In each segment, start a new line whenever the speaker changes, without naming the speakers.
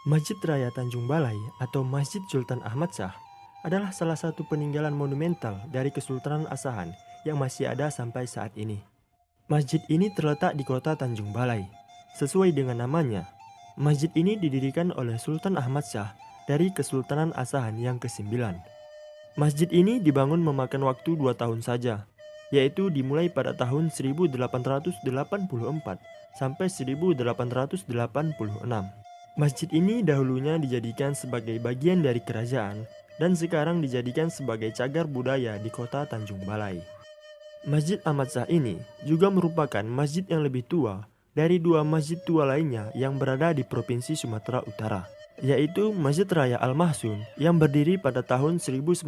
Masjid Raya Tanjung Balai atau Masjid Sultan Ahmad Shah adalah salah satu peninggalan monumental dari Kesultanan Asahan yang masih ada sampai saat ini. Masjid ini terletak di kota Tanjung Balai. Sesuai dengan namanya, masjid ini didirikan oleh Sultan Ahmad Shah dari Kesultanan Asahan yang ke-9. Masjid ini dibangun memakan waktu 2 tahun saja, yaitu dimulai pada tahun 1884 sampai 1886. Masjid ini dahulunya dijadikan sebagai bagian dari kerajaan dan sekarang dijadikan sebagai cagar budaya di kota Tanjung Balai. Masjid Ahmad Shah ini juga merupakan masjid yang lebih tua dari 2 masjid tua lainnya yang berada di Provinsi Sumatera Utara, yaitu Masjid Raya Al-Mahsun yang berdiri pada tahun 1909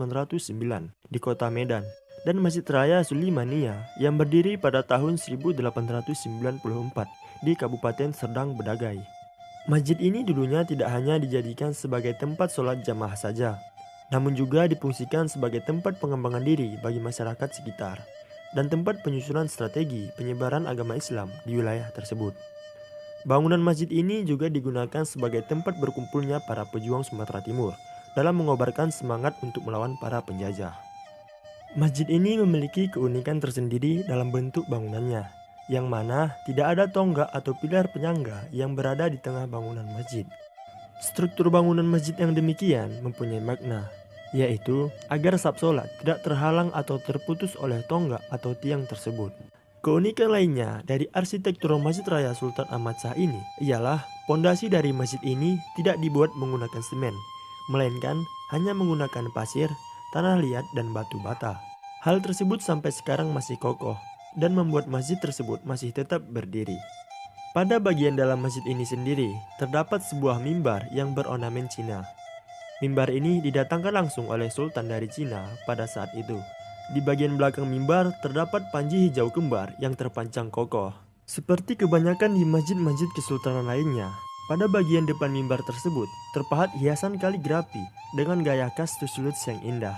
di kota Medan dan Masjid Raya Sulimania yang berdiri pada tahun 1894 di Kabupaten Serdang Bedagai. Masjid ini dulunya tidak hanya dijadikan sebagai tempat sholat jamaah saja, namun juga difungsikan sebagai tempat pengembangan diri bagi masyarakat sekitar dan tempat penyusunan strategi penyebaran agama Islam di wilayah tersebut. Bangunan masjid ini juga digunakan sebagai tempat berkumpulnya para pejuang Sumatera Timur dalam mengobarkan semangat untuk melawan para penjajah. Masjid ini memiliki keunikan tersendiri dalam bentuk bangunannya, yang mana tidak ada tonggak atau pilar penyangga yang berada di tengah bangunan masjid. Struktur bangunan masjid yang demikian mempunyai makna, yaitu agar saf sholat tidak terhalang atau terputus oleh tonggak atau tiang tersebut. Keunikan lainnya dari arsitektur Masjid Raya Sultan Ahmad Shah ini ialah pondasi dari masjid ini tidak dibuat menggunakan semen, melainkan hanya menggunakan pasir, tanah liat, dan batu bata. Hal tersebut sampai sekarang masih kokoh dan membuat masjid tersebut masih tetap berdiri. Pada bagian dalam masjid ini sendiri, terdapat sebuah mimbar yang berornamen Cina. Mimbar ini didatangkan langsung oleh Sultan dari Cina pada saat itu. Di bagian belakang mimbar terdapat panji hijau kembar yang terpancang kokoh. Seperti kebanyakan di masjid-masjid kesultanan lainnya, pada bagian depan mimbar tersebut terpahat hiasan kaligrafi dengan gaya khas Tusluts yang indah.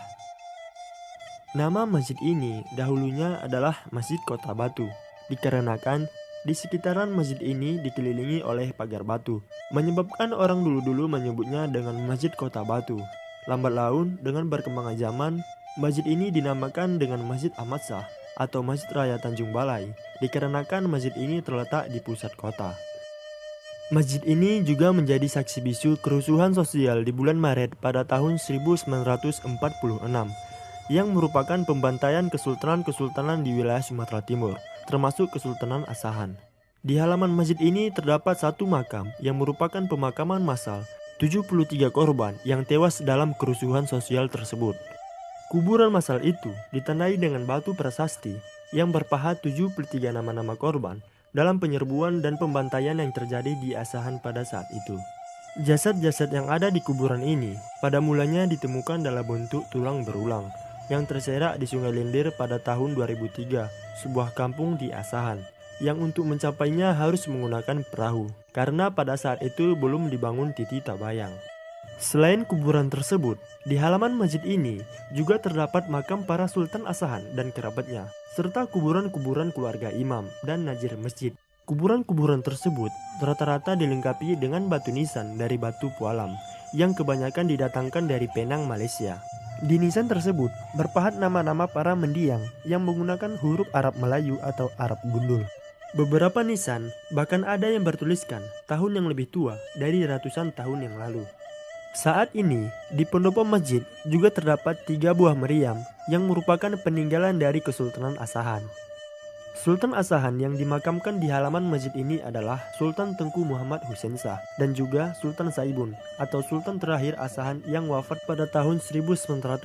Nama masjid ini dahulunya adalah Masjid Kota Batu, dikarenakan di sekitaran masjid ini dikelilingi oleh pagar batu, menyebabkan orang dulu-dulu menyebutnya dengan Masjid Kota Batu. Lambat laun, dengan berkembangnya zaman, masjid ini dinamakan dengan Masjid Ahmad Shah atau Masjid Raya Tanjung Balai, dikarenakan masjid ini terletak di pusat kota. Masjid ini juga menjadi saksi bisu kerusuhan sosial di bulan Maret pada tahun 1946, yang merupakan pembantaian kesultanan-kesultanan di wilayah Sumatera Timur, termasuk Kesultanan Asahan. Di halaman masjid ini terdapat satu makam yang merupakan pemakaman massal 73 korban yang tewas dalam kerusuhan sosial tersebut. Kuburan massal itu ditandai dengan batu prasasti yang berpahat 73 nama-nama korban dalam penyerbuan dan pembantaian yang terjadi di Asahan pada saat itu. Jasad-jasad yang ada di kuburan ini pada mulanya ditemukan dalam bentuk tulang berulang yang terserak di Sungai Lendir pada tahun 2003, sebuah kampung di Asahan, yang untuk mencapainya harus menggunakan perahu, karena pada saat itu belum dibangun Titi Tabayang. Selain kuburan tersebut, di halaman masjid ini juga terdapat makam para Sultan Asahan dan kerabatnya, serta kuburan-kuburan keluarga imam dan najir masjid. Kuburan-kuburan tersebut rata-rata dilengkapi dengan batu nisan dari batu pualam, yang kebanyakan didatangkan dari Penang, Malaysia. Di nisan tersebut berpahat nama-nama para mendiang yang menggunakan huruf Arab Melayu atau Arab gundul. Beberapa nisan bahkan ada yang bertuliskan tahun yang lebih tua dari ratusan tahun yang lalu. Saat ini di pendopo masjid juga terdapat 3 buah meriam yang merupakan peninggalan dari Kesultanan Asahan. Sultan Asahan yang dimakamkan di halaman masjid ini adalah Sultan Tengku Muhammad Hussein Shah dan juga Sultan Saibun atau Sultan terakhir Asahan yang wafat pada tahun 1980.